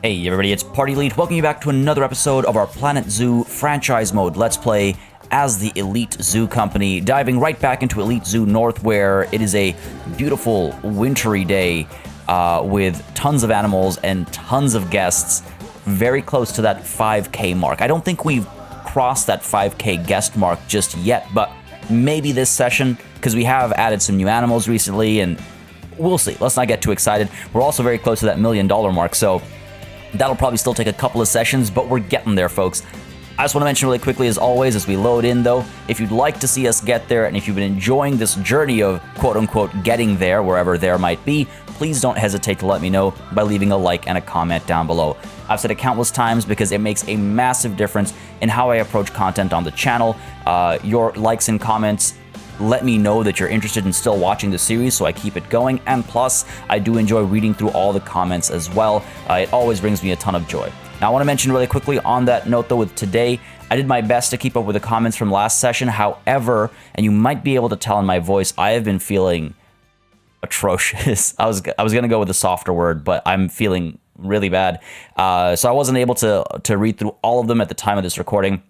Hey everybody, it's Party Elite. Welcome you back to another episode of our Planet Zoo franchise mode Let's Play as the Elite Zoo Company, diving right back into Elite Zoo North, where it is a beautiful wintry day with tons of animals and tons of guests, very close to that 5K mark. I don't think we've crossed that 5K guest mark just yet, but maybe this session, because we have added some new animals recently, and we'll see. Let's not get too excited. We're also very close to that $1 million mark, so that'll probably still take a couple of sessions, but we're getting there, folks. I just want to mention really quickly, as always, as we load in, though, if you'd like to see us get there, and if you've been enjoying this journey of quote-unquote getting there, wherever there might be, please don't hesitate to let me know by leaving a like and a comment down below. I've said it countless times because it makes a massive difference in how I approach content on the channel. Your likes and comments let me know that you're interested in still watching the series, so I keep it going, and plus, I do enjoy reading through all the comments as well. It always brings me a ton of joy. Now, I want to mention really quickly on that note, though, with today, I did my best to keep up with the comments from last session. However, and you might be able to tell in my voice, I have been feeling atrocious. I was going to go with a softer word, but I'm feeling really bad. So I wasn't able to read through all of them at the time of this recording.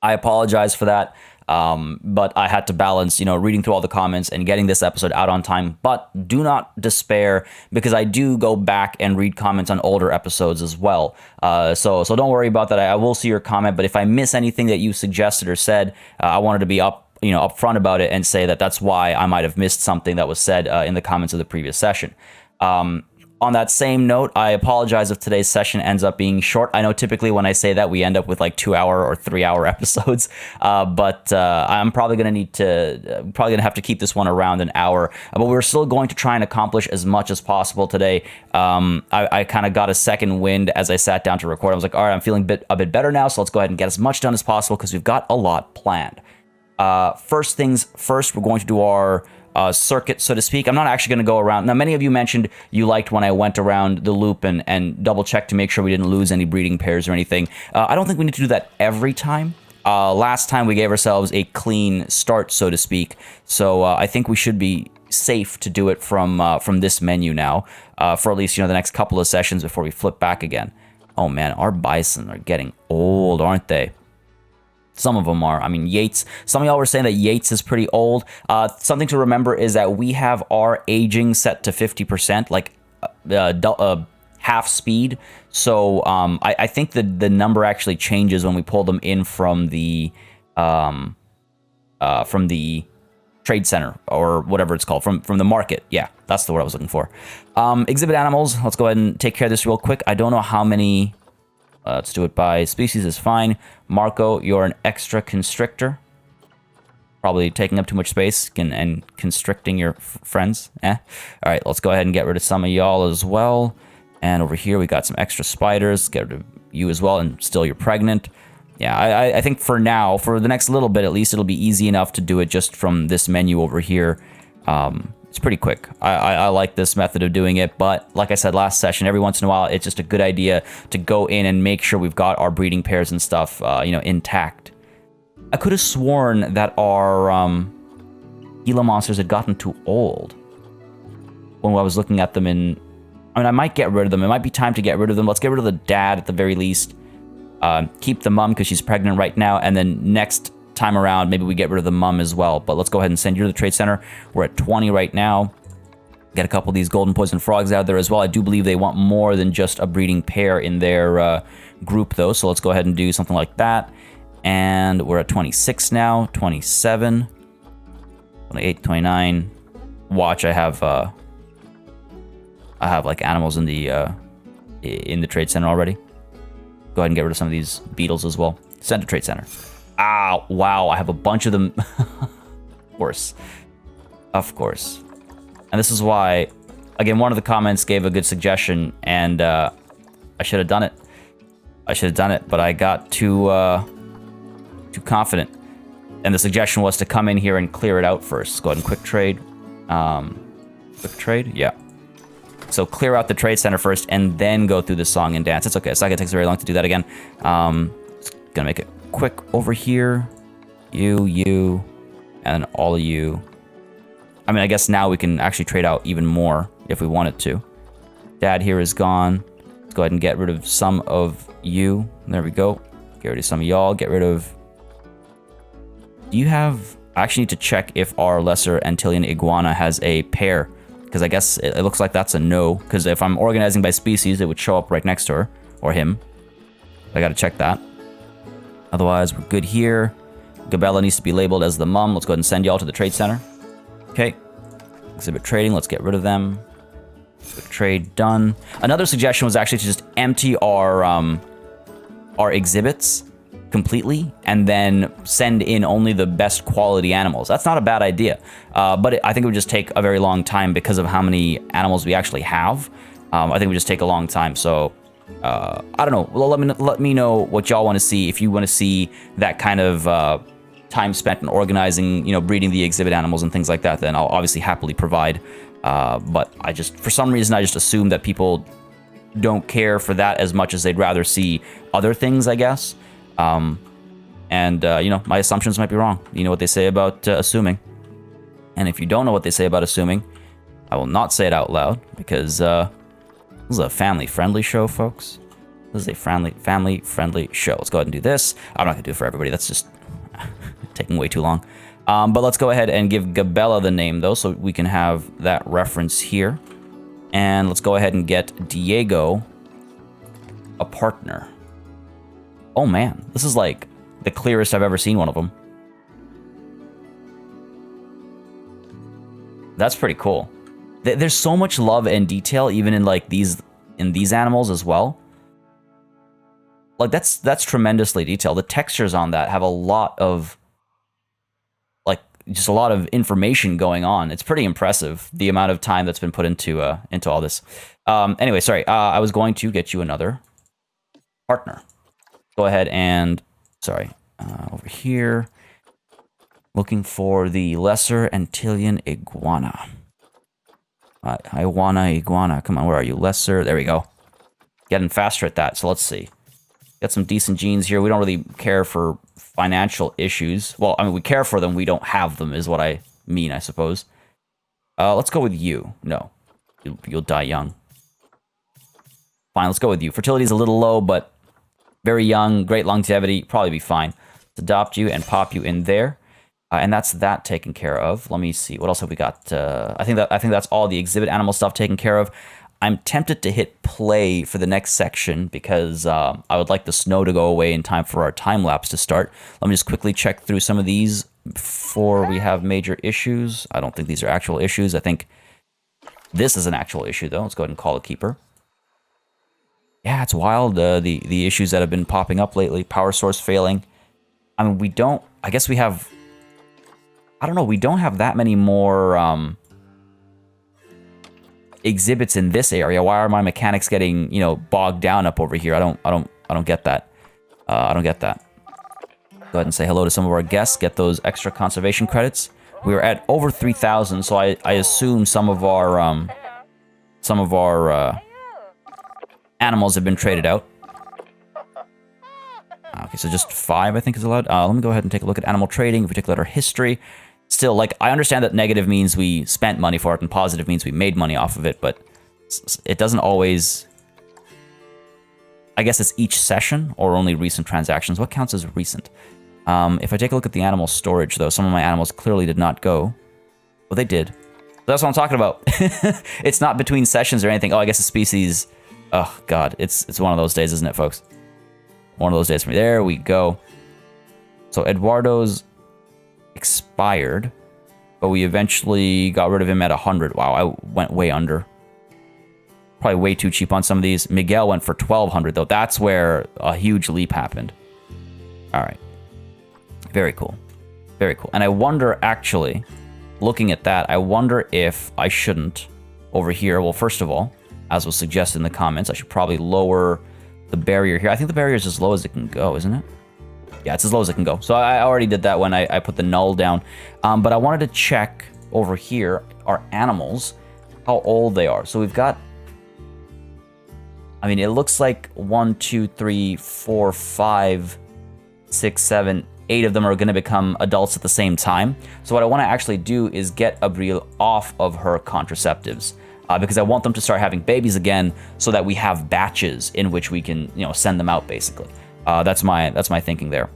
I apologize for that. But I had to balance, reading through all the comments and getting this episode out on time. But do not despair, because I do go back and read comments on older episodes as well. So don't worry about that. I will see your comment, but if I miss anything that you suggested or said, I wanted to be upfront about it and say that that's why I might have missed something that was said in the comments of the previous session. On that same note, I apologize if today's session ends up being short. I know typically when I say that, we end up with like 2-hour or 3-hour episodes, but I'm probably going to have to keep this one around an hour. But we're still going to try and accomplish as much as possible today. I kind of got a second wind as I sat down to record. I was like, all right, I'm feeling a bit better now, so let's go ahead and get as much done as possible because we've got a lot planned. First things first, we're going to do our circuit, so to speak. I'm not actually going to go around. Now, many of you mentioned you liked when I went around the loop and double checked to make sure we didn't lose any breeding pairs or anything. I don't think we need to do that every time. Last time we gave ourselves a clean start, so to speak. So I think we should be safe to do it from this menu now, for at least the next couple of sessions before we flip back again. Oh man, our bison are getting old, aren't they? Some of them are. I mean, Yates. Some of y'all were saying that Yates is pretty old. Something to remember is that we have our aging set to 50%, like half speed. So I think the number actually changes when we pull them in from the trade center or whatever it's called, from the market. Yeah, that's the word I was looking for. Exhibit animals. Let's go ahead and take care of this real quick. I don't know how many. Let's do it by species is fine. Marco, you're an extra constrictor. Probably taking up too much space and constricting your friends. All right, let's go ahead and get rid of some of y'all as well. And over here, we got some extra spiders. Get rid of you as well, and still you're pregnant. Yeah, I think for now, for the next little bit at least, it'll be easy enough to do it just from this menu over here. It's pretty quick. I like this method of doing it, but like I said last session, every once in a while, it's just a good idea to go in and make sure we've got our breeding pairs and stuff, intact. I could have sworn that our Gila monsters had gotten too old when I was looking at them I might get rid of them. It might be time to get rid of them. Let's get rid of the dad at the very least. Keep the mom because she's pregnant right now, and then next time around, maybe we get rid of the mum as well. But let's go ahead and send you to the trade center. We're at 20 right now. Get a couple of these golden poison frogs out there as well. I do believe they want more than just a breeding pair in their group, though. So let's go ahead and do something like that. And we're at 26 now, 27, 28, 29. Watch, I have like animals in the trade center already. Go ahead and get rid of some of these beetles as well. Send to trade center. Ah, wow, I have a bunch of them. Of course. And this is why, again, one of the comments gave a good suggestion, and I should have done it. But I got too confident. And the suggestion was to come in here and clear it out first. Let's go ahead and quick trade. Quick trade? Yeah. So clear out the trade center first, and then go through the song and dance. It's okay. It's not going to take very long to do that again. Just going to make it quick over here. You, and all of you. I mean, I guess now we can actually trade out even more if we wanted to. Dad here is gone. Let's go ahead and get rid of some of you. There we go. Get rid of some of y'all. Get rid of... Do you have... I actually need to check if our lesser Antillean iguana has a pair, because I guess it looks like that's a no, because if I'm organizing by species, it would show up right next to her, or him. I gotta check that. Otherwise, we're good here. Gabella needs to be labeled as the mum. Let's go ahead and send y'all to the trade center. Okay. Exhibit trading, let's get rid of them. Trade done. Another suggestion was actually to just empty our exhibits completely and then send in only the best quality animals. That's not a bad idea, but I think it would just take a very long time because of how many animals we actually have. I think it would just take a long time. So I don't know. Well, let me know what y'all want to see. If you want to see that kind of time spent in organizing, breeding the exhibit animals and things like that, then I'll obviously happily provide. But for some reason, I just assume that people don't care for that as much as they'd rather see other things, I guess. My assumptions might be wrong. You know what they say about assuming. And if you don't know what they say about assuming, I will not say it out loud, because this is a family-friendly show, folks. This is a family-friendly show. Let's go ahead and do this. I'm not going to do it for everybody. That's just taking way too long. But let's go ahead and give Gabella the name, though, so we can have that reference here. And let's go ahead and get Diego a partner. Oh, man. This is, like, the clearest I've ever seen one of them. That's pretty cool. There's so much love and detail, even in, like, these animals as well. Like, that's tremendously detailed. The textures on that have a lot of... just a lot of information going on. It's pretty impressive, the amount of time that's been put into all this. Anyway, sorry. I was going to get you another partner. Go ahead and... Sorry. Over here. Looking for the lesser Antillean iguana. Iguana. Come on, where are you? Lesser. There we go. Getting faster at that. So let's see. Got some decent genes here. We don't really care for financial issues. Well, I mean, we care for them. We don't have them, is what I mean, I suppose. Let's go with you. No. You'll die young. Fine, let's go with you. Fertility's a little low, but very young, great longevity. Probably be fine. Let's adopt you and pop you in there. And that's that taken care of. Let me see. What else have we got? I think that's all the exhibit animal stuff taken care of. I'm tempted to hit play for the next section because I would like the snow to go away in time for our time lapse to start. Let me just quickly check through some of these before we have major issues. I don't think these are actual issues. I think this is an actual issue, though. Let's go ahead and call a keeper. Yeah, it's wild, the issues that have been popping up lately. Power source failing. I mean, we don't... I guess we have... I don't know. We don't have that many more... exhibits in this area. Why are my mechanics getting, bogged down up over here? I don't get that. I don't get that. Go ahead and say hello to some of our guests. Get those extra conservation credits. We were at over 3,000, so I assume some of our animals have been traded out. Okay, so just 5, I think, is allowed. Let me go ahead and take a look at animal trading. If we take a look at our history, still, like, I understand that negative means we spent money for it and positive means we made money off of it, but it doesn't always... I guess it's each session or only recent transactions. What counts as recent? If I take a look at the animal storage, though, some of my animals clearly did not go. Well, they did. That's what I'm talking about. It's not between sessions or anything. Oh, I guess the species... Oh, God. It's one of those days, isn't it, folks? One of those days for me. There we go. So Eduardo's expired, but we eventually got rid of him at 100. Wow, I went way under. Probably way too cheap on some of these. Miguel went for 1,200, though. That's where a huge leap happened. All right. Very cool. Very cool. And I wonder, actually, looking at that, I wonder if I shouldn't, over here, well, first of all, as was suggested in the comments, I should probably lower the barrier here. I think the barrier is as low as it can go, isn't it? Yeah, it's as low as it can go. So I already did that when I put the null down. But I wanted to check over here our animals, how old they are. So we've got... I mean, it looks like 1, 2, 3, 4, 5, 6, 7, 8 of them are going to become adults at the same time. So what I want to actually do is get Abril off of her contraceptives. because I want them to start having babies again, so that we have batches in which we can, you know, send them out. Basically, that's my thinking there.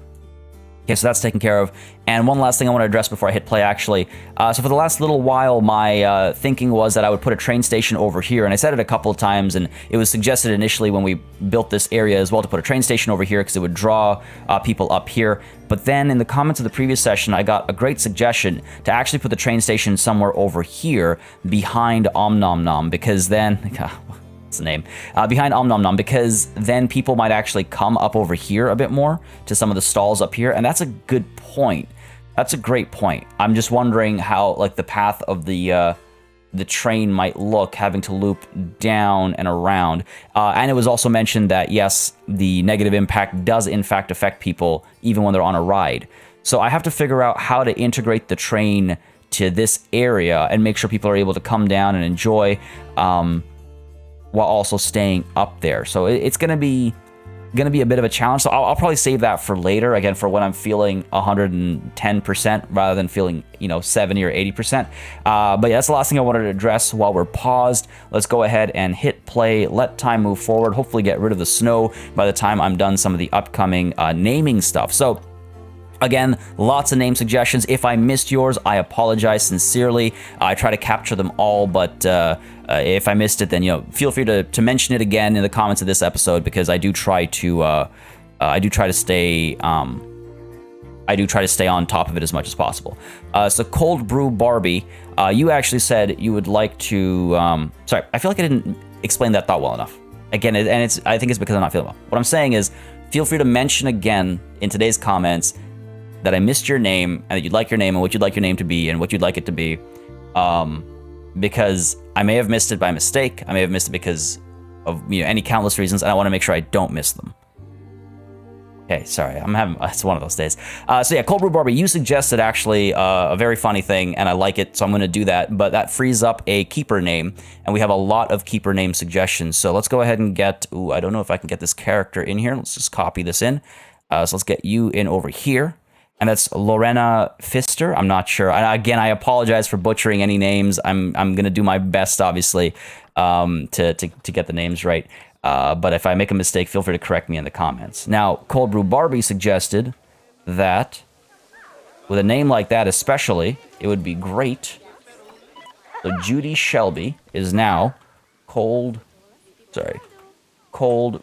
Okay, so that's taken care of. And one last thing I want to address before I hit play, actually. So for the last little while, my thinking was that I would put a train station over here. And I said it a couple of times, and it was suggested initially when we built this area as well to put a train station over here because it would draw people up here. But then in the comments of the previous session, I got a great suggestion to actually put the train station somewhere over here behind Om Nom Nom, because then... the name behind Om Nom Nom, because then people might actually come up over here a bit more to some of the stalls up here, and that's a good point. That's a great point. I'm just wondering how, like, the path of the train might look, having to loop down and around. And it was also mentioned that yes, the negative impact does in fact affect people even when they're on a ride. So I have to figure out how to integrate the train to this area and make sure people are able to come down and enjoy. While also staying up there. So it's gonna be a bit of a challenge. So I'll probably save that for later, again, for when I'm feeling 110% rather than feeling, you know, 70 or 80%. But yeah, that's the last thing I wanted to address while we're paused. Let's go ahead and hit play, let time move forward, hopefully get rid of the snow by the time I'm done some of the upcoming naming stuff. So again, lots of name suggestions. If I missed yours, I apologize sincerely. I try to capture them all, but if I missed it, then, you know, feel free to mention it again in the comments of this episode, because I do try to stay on top of it as much as possible. So Cold Brew Barbie, you actually said you would like to. Sorry, I feel like I didn't explain that thought well enough. Again, and I think it's because I'm not feeling well. What I'm saying is, feel free to mention again in today's comments that I missed your name, and that you'd like your name, and what you'd like your name to be, and what you'd like it to be, because I may have missed it by mistake. I may have missed it because of, you know, any countless reasons, and I want to make sure I don't miss them. Okay, sorry, it's one of those days. So yeah, Cold Brew Barbie, you suggested actually a very funny thing, and I like it, so I'm going to do that, but that frees up a keeper name, and we have a lot of keeper name suggestions. So let's go ahead and get, I don't know if I can get this character in here. Let's just copy this in. So let's get you in over here. And that's Lorena Pfister. I'm not sure. Again, I apologize for butchering any names. I'm gonna do my best, obviously, to get the names right. But if I make a mistake, feel free to correct me in the comments. Now, Cold Brew Barbie suggested that with a name like that, especially, it would be great. So Judy Shelby is now Cold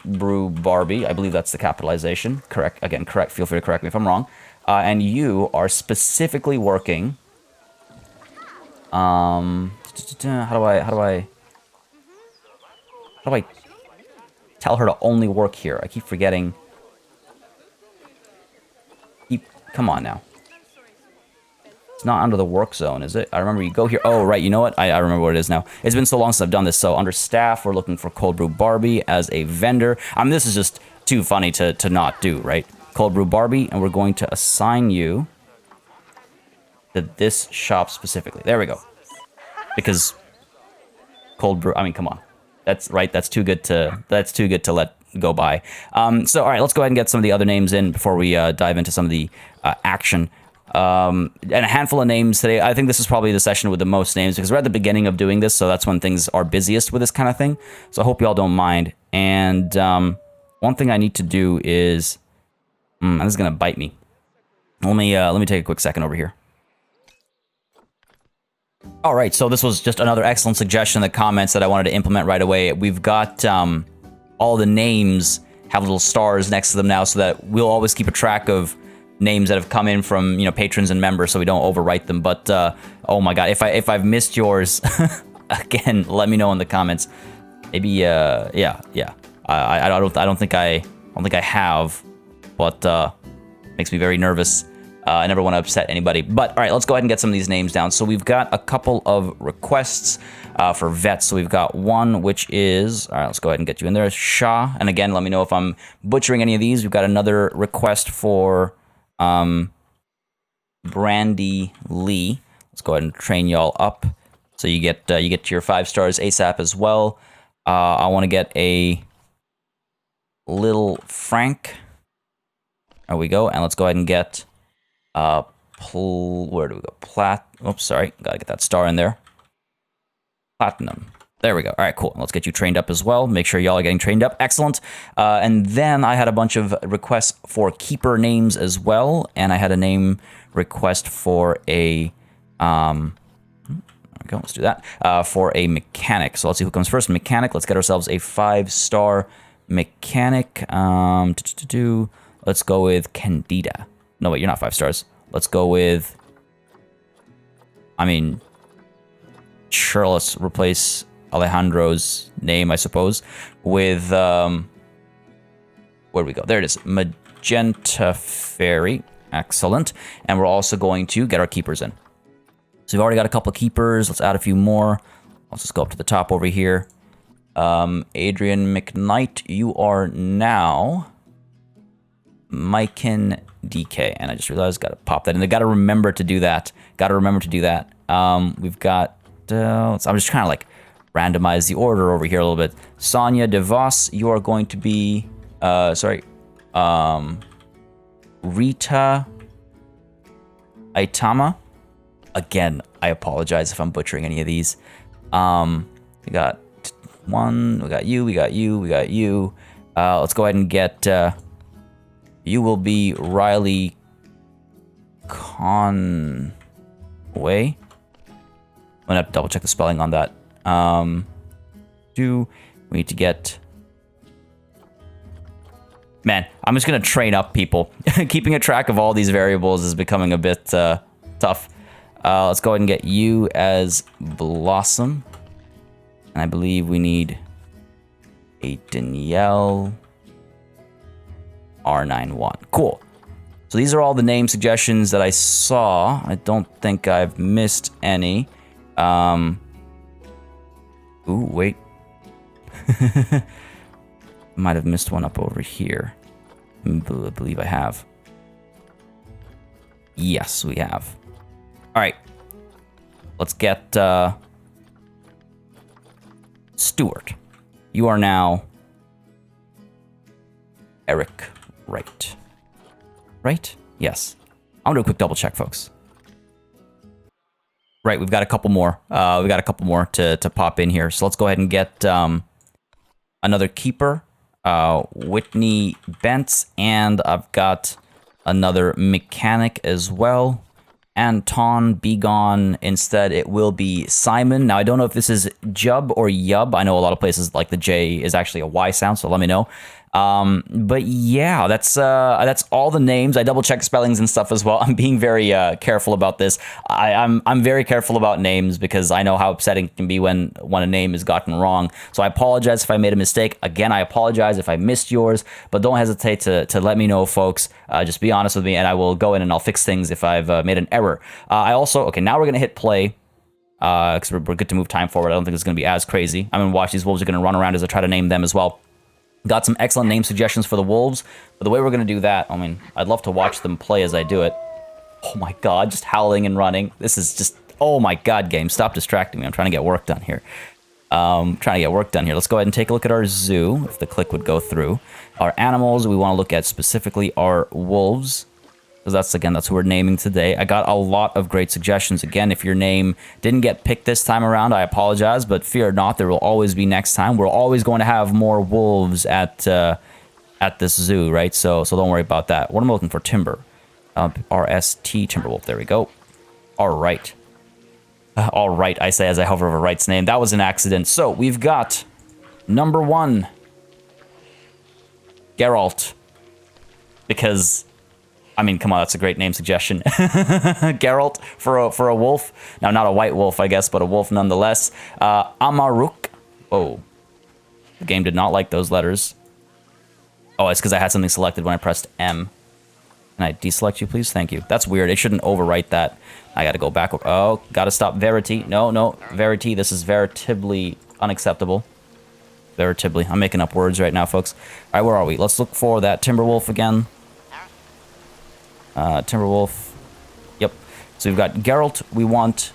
Brew Barbie. I believe that's the capitalization. Correct. Again, correct. Feel free to correct me if I'm wrong. And you are specifically working. How do I tell her to only work here? I keep forgetting. Come on now. It's not under the work zone, is it? I remember you go here. Oh, right. You know what? I remember what it is now. It's been so long since I've done this. So under staff, we're looking for Cold Brew Barbie as a vendor. This is just too funny to not do, right? Cold Brew Barbie, and we're going to assign you to this shop specifically. There we go. Because Cold Brew, come on. That's right. That's too good to let go by. So all right, let's go ahead and get some of the other names in before we dive into some of the action. And a handful of names today. I think this is probably the session with the most names because we're at the beginning of doing this, so that's when things are busiest with this kind of thing. So I hope you all don't mind. And one thing I need to do is, this is gonna bite me. Let me take a quick second over here. All right, so this was just another excellent suggestion in the comments that I wanted to implement right away. We've got all the names have little stars next to them now, so that we'll always keep a track of names that have come in from, you know, patrons and members, so we don't overwrite them. But oh my god, if I've missed yours, again, let me know in the comments. Maybe yeah. I don't think I have, but makes me very nervous. I never want to upset anybody. But all right, let's go ahead and get some of these names down. So we've got a couple of requests for vets. So we've got one which is, all right, let's go ahead and get you in there, Shah. And again, let me know if I'm butchering any of these. We've got another request for Brandy Lee. Let's go ahead and train y'all up so you get your 5 stars ASAP as well. I want to get a Little Frank. There we go. And let's go ahead and get where do we go? Oops, sorry. Gotta get that star in there. Platinum. There we go. All right, cool. Let's get you trained up as well. Make sure y'all are getting trained up. Excellent. And then I had a bunch of requests for keeper names as well. And I had a name request for a... there we go. Let's do that. For a mechanic. So let's see who comes first. Mechanic. Let's get ourselves a 5-star mechanic. Let's go with Candida. No, wait, you're not 5 stars. Let's go with... I mean... Sure, let's replace... Alejandro's name, I suppose, with, where do we go? There it is, Magenta Fairy. Excellent. And we're also going to get our keepers in. So we've already got a couple of keepers. Let's add a few more. Let's just go up to the top over here. Adrian McKnight, you are now Mykin DK. And I just realized, got to pop that in. I got to remember to do that. We've got, I'm just trying to, like, randomize the order over here a little bit. Sonia DeVos, you are going to be, Rita Aitama. Again, I apologize if I'm butchering any of these. We got one, we got you. Let's go ahead and get, you will be Riley Conway. I'm gonna have to double check the spelling on that. We need to get... Man, I'm just gonna train up people. Keeping a track of all these variables is becoming a bit tough. Let's go ahead and get you as Blossom. And I believe we need a Danielle R91. Cool. So these are all the name suggestions that I saw. I don't think I've missed any. Ooh, wait. Might have missed one up over here. I believe I have. Yes, we have. All right. Let's get Stuart. You are now Eric Wright. Right? Yes. I'm gonna do a quick double check, folks. Right, we've got a couple more. To pop in here. So let's go ahead and get another keeper, Whitney Bentz, and I've got another mechanic as well. Anton Begone. Instead, it will be Simon. Now, I don't know if this is Jub or Yub. I know a lot of places like the J is actually a Y sound, so let me know. But yeah, that's all the names. I double check spellings and stuff as well. I'm being very careful about this. I'm very careful about names because I know how upsetting it can be when a name is gotten wrong. So I apologize if I made a mistake. Again, I apologize if I missed yours, but don't hesitate to let me know, folks. Just be honest with me, and I will go in and I'll fix things if I've made an error. Okay, now we're gonna hit play. Because we're good to move time forward. I don't think it's going to be as crazy. I'm going to watch these wolves are going to run around as I try to name them as well. Got some excellent name suggestions for the wolves. But the way we're going to do that, I mean, I'd love to watch them play as I do it. Oh my god, just howling and running. This is just, oh my god, game. Stop distracting me. I'm trying to get work done here. Let's go ahead and take a look at our zoo, if the click would go through. Our animals, we want to look at specifically our wolves. Because that's who we're naming today. I got a lot of great suggestions. Again, if your name didn't get picked this time around, I apologize, but fear not, there will always be next time. We're always going to have more wolves at this zoo, right? So don't worry about that. What am I looking for? Timber. RST Timberwolf. There we go. All right. All right, I say as I hover over Wright's name. That was an accident. So we've got number 1, Geralt. Because... I mean, come on, that's a great name suggestion. Geralt for a wolf. Now, not a white wolf, I guess, but a wolf nonetheless. Amaruk. Oh. The game did not like those letters. Oh, it's because I had something selected when I pressed M. Can I deselect you, please? Thank you. That's weird. It shouldn't overwrite that. I gotta go back. Oh, gotta stop. Verity. No. Verity. This is veritably unacceptable. Veritably. I'm making up words right now, folks. All right, where are we? Let's look for that Timberwolf again. Timberwolf. Yep. So we've got Geralt. We want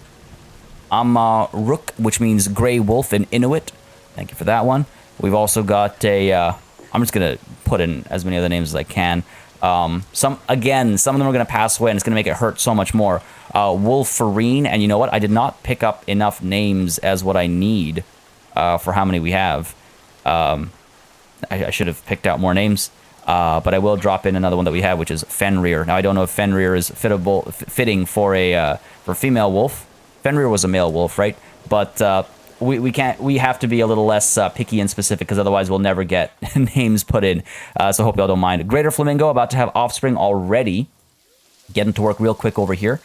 Amaruk, which means gray wolf in Inuit. Thank you for that one. We've also got a... I'm just going to put in as many other names as I can. Some of them are going to pass away, and it's going to make it hurt so much more. Wolferine. And you know what? I did not pick up enough names as what I need for how many we have. I should have picked out more names, but I will drop in another one that we have, which is Fenrir. Now I don't know if Fenrir is fitting for a female wolf. Fenrir was a male wolf, right? But we have to be a little less picky and specific, because otherwise we'll never get names put in. So hope y'all don't mind. Greater Flamingo about to have offspring already. Getting to work real quick over here.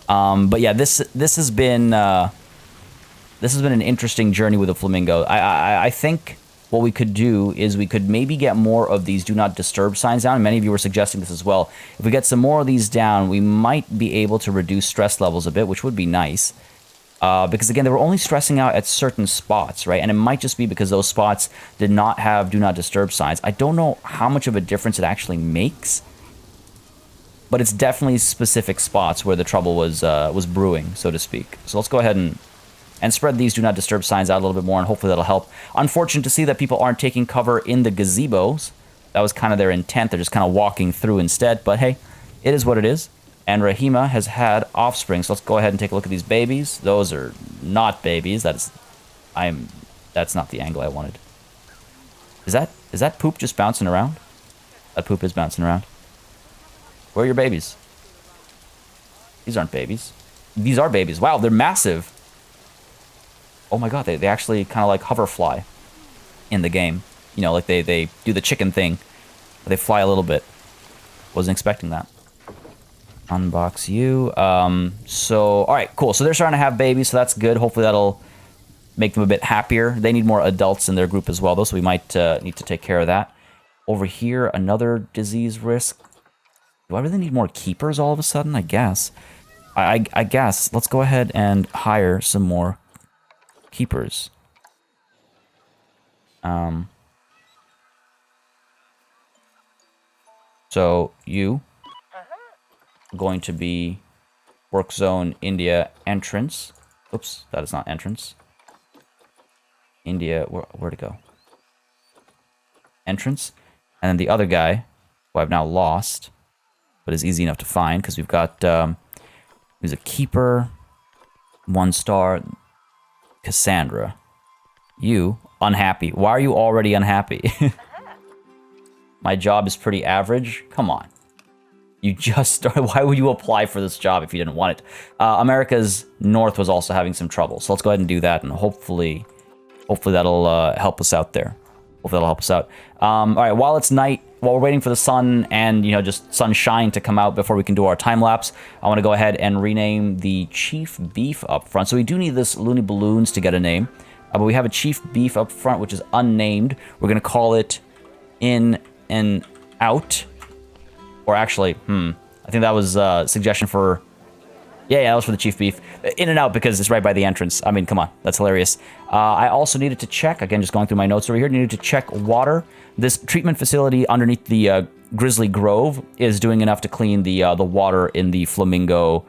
But yeah, this has been an interesting journey with the flamingo. I think what we could do is we could maybe get more of these do not disturb signs down. And many of you were suggesting this as well. If we get some more of these down, we might be able to reduce stress levels a bit, which would be nice. Because again, they were only stressing out at certain spots, right? And it might just be because those spots did not have do not disturb signs. I don't know how much of a difference it actually makes, but it's definitely specific spots where the trouble was brewing, so to speak. So let's go ahead and spread these do not disturb signs out a little bit more, and hopefully that'll help. Unfortunate to see that people aren't taking cover in the gazebos. That was kind of their intent. They're just kind of walking through instead. But hey, it is what it is. And Rahima has had offspring. So let's go ahead and take a look at these babies. Those are not babies. That's not the angle I wanted. Is that poop just bouncing around? That poop is bouncing around. Where are your babies? These aren't babies. These are babies. Wow, they're massive. Oh my god, they actually kind of like hoverfly in the game. You know, like they do the chicken thing. They fly a little bit. Wasn't expecting that. Unbox you. So, alright, cool. So they're starting to have babies, so that's good. Hopefully that'll make them a bit happier. They need more adults in their group as well, though, so we might need to take care of that. Over here, another disease risk. Do I really need more keepers all of a sudden? I guess. I guess. Let's go ahead and hire some more keepers. So you are going to be work zone India entrance. Oops, that is not entrance. India, where to go? Entrance. And then the other guy, who I've now lost, but is easy enough to find, because we've got, who's a keeper, 1 star, Cassandra. You, unhappy. Why are you already unhappy? My job is pretty average? Come on. You just started. Why would you apply for this job if you didn't want it? America's North was also having some trouble, so let's go ahead and do that, and hopefully that'll help us out there. Hopefully that'll help us out. All right, while it's night, while we're waiting for the sun and, you know, just sunshine to come out before we can do our time lapse, I want to go ahead and rename the Chief Beef up front. So we do need this Looney Balloons to get a name, but we have a Chief Beef up front, which is unnamed. We're going to call it In and Out. Or actually, I think that was a suggestion for... Yeah, that was for the Chief Beef. In and Out, because it's right by the entrance. I mean, come on, that's hilarious. I also needed to check, again, just going through my notes over here, needed to check water. This treatment facility underneath the Grizzly Grove is doing enough to clean the water in the Flamingo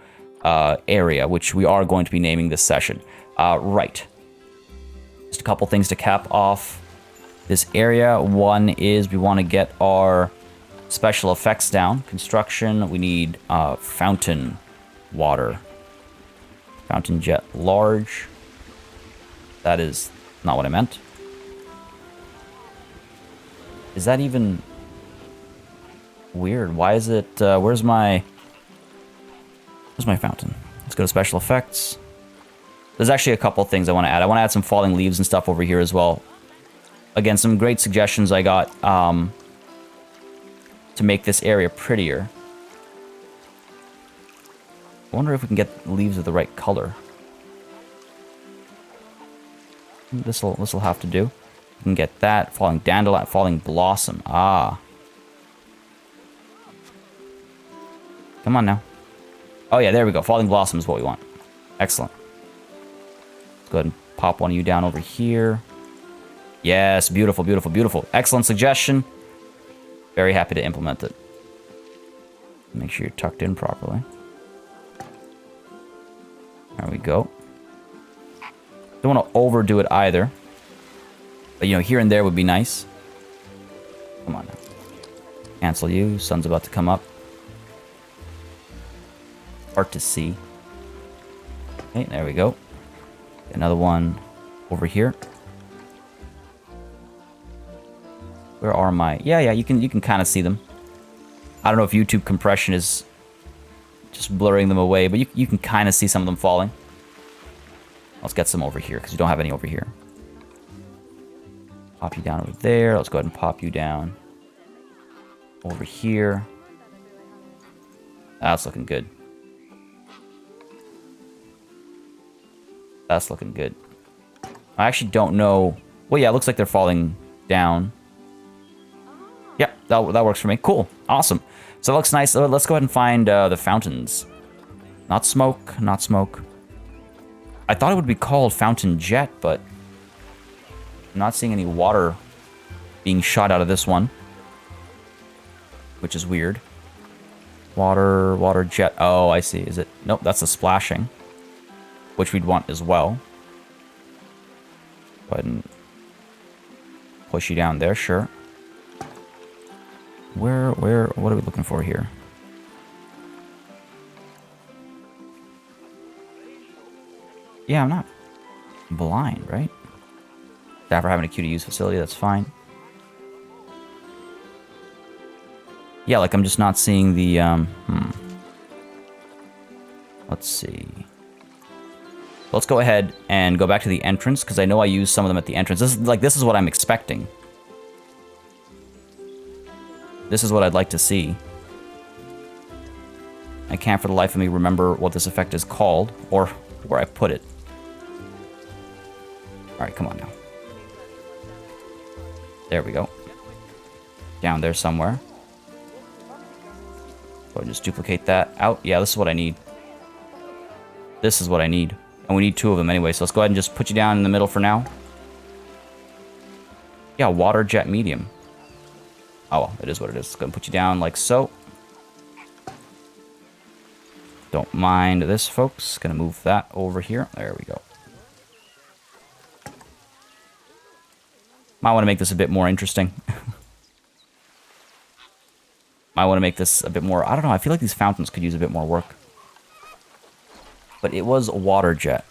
area, which we are going to be naming this session. Right. Just a couple things to cap off this area. One is we want to get our special effects down. Construction, we need fountain water. Fountain jet large. That is not what I meant. Is that even weird? Why is it, where's my fountain? Let's go to special effects. There's actually a couple things I want to add. I want to add some falling leaves and stuff over here as well. Again, some great suggestions I got to make this area prettier. I wonder if we can get leaves of the right color. This'll have to do. We can get that. Falling dandelion, falling blossom. Ah. Come on now. Oh yeah, there we go. Falling blossom is what we want. Excellent. Let's go ahead and pop one of you down over here. Yes, beautiful, beautiful, beautiful. Excellent suggestion. Very happy to implement it. Make sure you're tucked in properly. There we go. Don't want to overdo it either. But, you know, here and there would be nice. Come on now. Cancel you. Sun's about to come up. Hard to see. Okay, there we go. Another one over here. Where are my... Yeah, you can kind of see them. I don't know if YouTube compression is just blurring them away, but you can kind of see some of them falling. Let's get some over here, because we don't have any over here. Pop you down over there. Let's go ahead and pop you down over here. That's looking good. That's looking good. I actually don't know... Well, yeah, it looks like they're falling down. Yeah, that works for me. Cool. Awesome. So that looks nice. Let's go ahead and find the fountains. Not smoke, not smoke. I thought it would be called Fountain Jet, but I'm not seeing any water being shot out of this one, which is weird. Water jet. Oh, I see. Is it? Nope, that's the splashing, which we'd want as well. Go ahead and push you down there, sure. What are we looking for here? Yeah, I'm not blind, right? Staff are having a QTU's facility, that's fine. Yeah, like I'm just not seeing the, Let's see. Let's go ahead and go back to the entrance, because I know I used some of them at the entrance. This is what I'm expecting. This is what I'd like to see. I can't for the life of me remember what this effect is called, or where I put it. Alright, come on now. There we go. Down there somewhere. Go ahead and just duplicate that out. Yeah, this is what I need. This is what I need. And we need 2 of them anyway, so let's go ahead and just put you down in the middle for now. Yeah, water jet medium. Oh, well, it is what it is. Let's go and put you down like so. Don't mind this, folks. Gonna move that over here. There we go. Might want to make this a bit more interesting. Might want to make this a bit more... I don't know. I feel like these fountains could use a bit more work. But it was a water jet.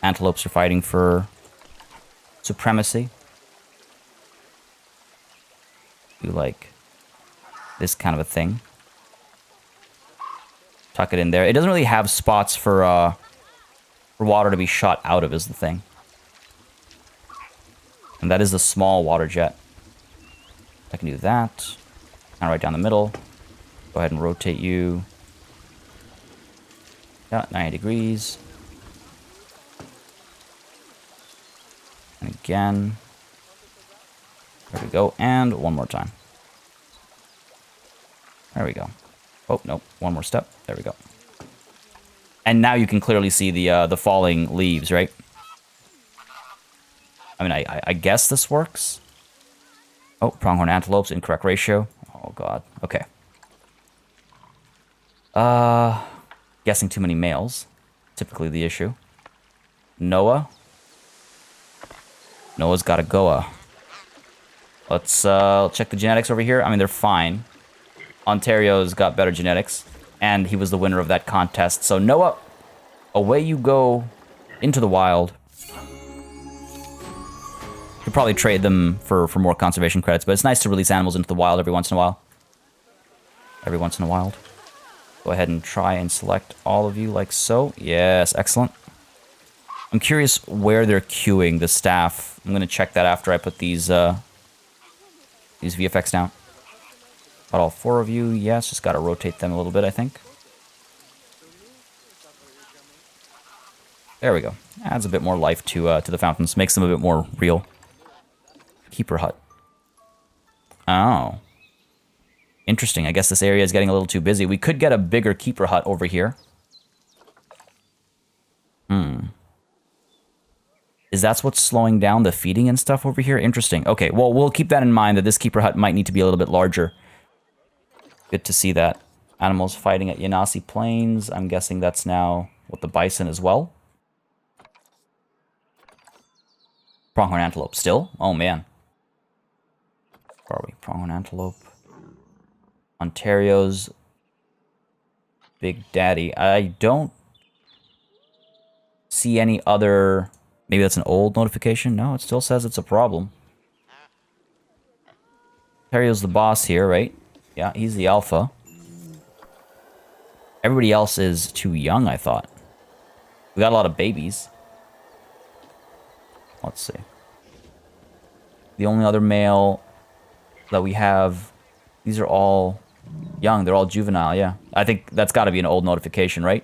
Antelopes are fighting for supremacy. Do like this kind of a thing. Tuck it in there. It doesn't really have spots for water to be shot out of is the thing. And that is a small water jet. I can do that. Kind of right down the middle. Go ahead and rotate you. Yeah, 90 degrees. And again. There we go. And one more time. There we go. Oh, nope. One more step. There we go. And now you can clearly see the falling leaves, right? I mean, I guess this works. Oh, pronghorn antelopes, incorrect ratio. Oh, God. Okay. Guessing too many males. Typically the issue. Noah. Noah's got a Goa. Let's check the genetics over here. I mean, they're fine. Ontario's got better genetics. And he was the winner of that contest. So, Noah, away you go into the wild. Could probably trade them for more conservation credits, but it's nice to release animals into the wild every once in a while. Every once in a while. Go ahead and try and select all of you like so. Yes, excellent. I'm curious where they're queuing the staff. I'm going to check that after I put these VFX down. Got all 4 of you. Yes, just got to rotate them a little bit, I think. There we go. Adds a bit more life to the fountains. Makes them a bit more real. Keeper hut. Oh. Interesting. I guess this area is getting a little too busy. We could get a bigger keeper hut over here. Is that what's slowing down the feeding and stuff over here? Interesting. Okay, well, we'll keep that in mind that this keeper hut might need to be a little bit larger. Good to see that. Animals fighting at Yanasi Plains. I'm guessing that's now with the bison as well. Pronghorn antelope still? Oh, man. Where are we? Pronghorn antelope. Ontario's Big Daddy. I don't see any other... Maybe that's an old notification? No, it still says it's a problem. Ontario's the boss here, right? Yeah, he's the alpha. Everybody else is too young, I thought. We got a lot of babies. Let's see. The only other male that we have, these are all young. They're all juvenile, yeah. I think that's got to be an old notification, right?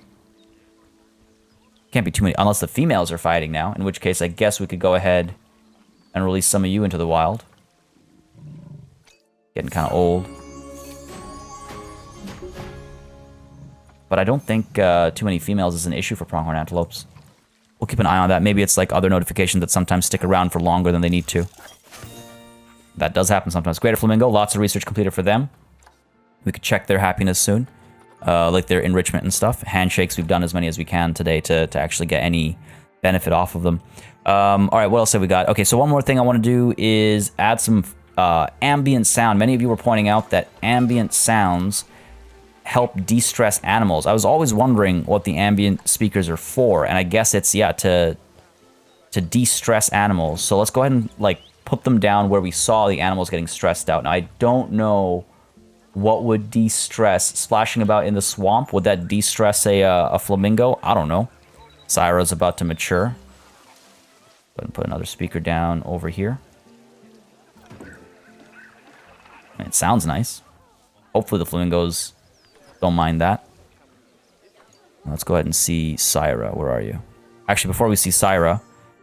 Can't be too many, unless the females are fighting now, in which case I guess we could go ahead and release some of you into the wild. Getting kind of old. But I don't think too many females is an issue for pronghorn antelopes. We'll keep an eye on that. Maybe it's like other notifications that sometimes stick around for longer than they need to. That does happen sometimes. Greater Flamingo, lots of research completed for them. We could check their happiness soon. Like their enrichment and stuff. Handshakes, we've done as many as we can today to actually get any benefit off of them. Alright, what else have we got? Okay, so one more thing I want to do is add some ambient sound. Many of you were pointing out that ambient sounds help de-stress animals. I was always wondering what the ambient speakers are for, and I guess it's, yeah, to de-stress animals. So let's go ahead and, like, put them down where we saw the animals getting stressed out. Now, I don't know what would de-stress. Splashing about in the swamp, would that de-stress a flamingo? I don't know. Syra's about to mature. Go ahead and put another speaker down over here. It sounds nice. Hopefully the flamingos don't mind that. Let's go ahead and see Syra. Where are you? Actually, before we see Syra,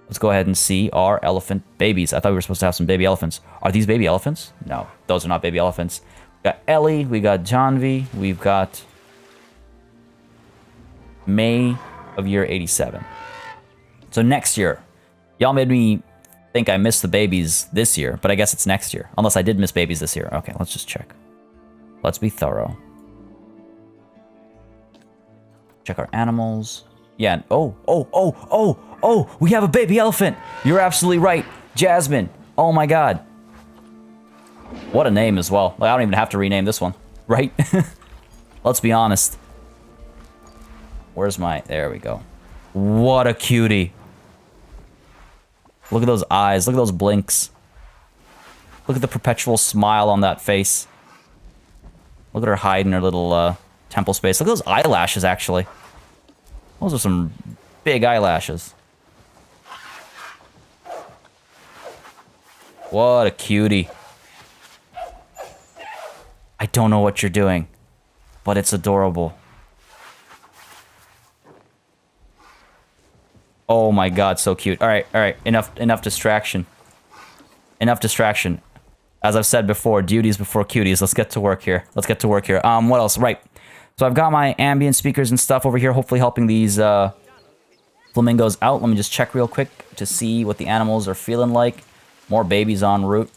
let's go ahead and see our elephant babies. I thought we were supposed to have some baby elephants. Are these baby elephants? No, those are not baby elephants. We got Ellie, we got Janvi, we've got May of year 87. So next year, y'all made me think I missed the babies this year, but I guess it's next year. Unless I did miss babies this year. Okay, let's just check. Let's be thorough. Check our animals. Yeah, oh, we have a baby elephant. You're absolutely right. Jasmine. Oh my god. What a name as well. Like, I don't even have to rename this one, right? Let's be honest. Where's my... There we go. What a cutie. Look at those eyes. Look at those blinks. Look at the perpetual smile on that face. Look at her hide in her little temple space. Look at those eyelashes, actually. Those are some big eyelashes. What a cutie. I don't know what you're doing, but it's adorable. Oh my god, so cute. Alright, enough distraction. Enough distraction. As I've said before, duties before cuties. Let's get to work here. What else? Right. So I've got my ambient speakers and stuff over here, hopefully helping these flamingos out. Let me just check real quick to see what the animals are feeling like. More babies en route.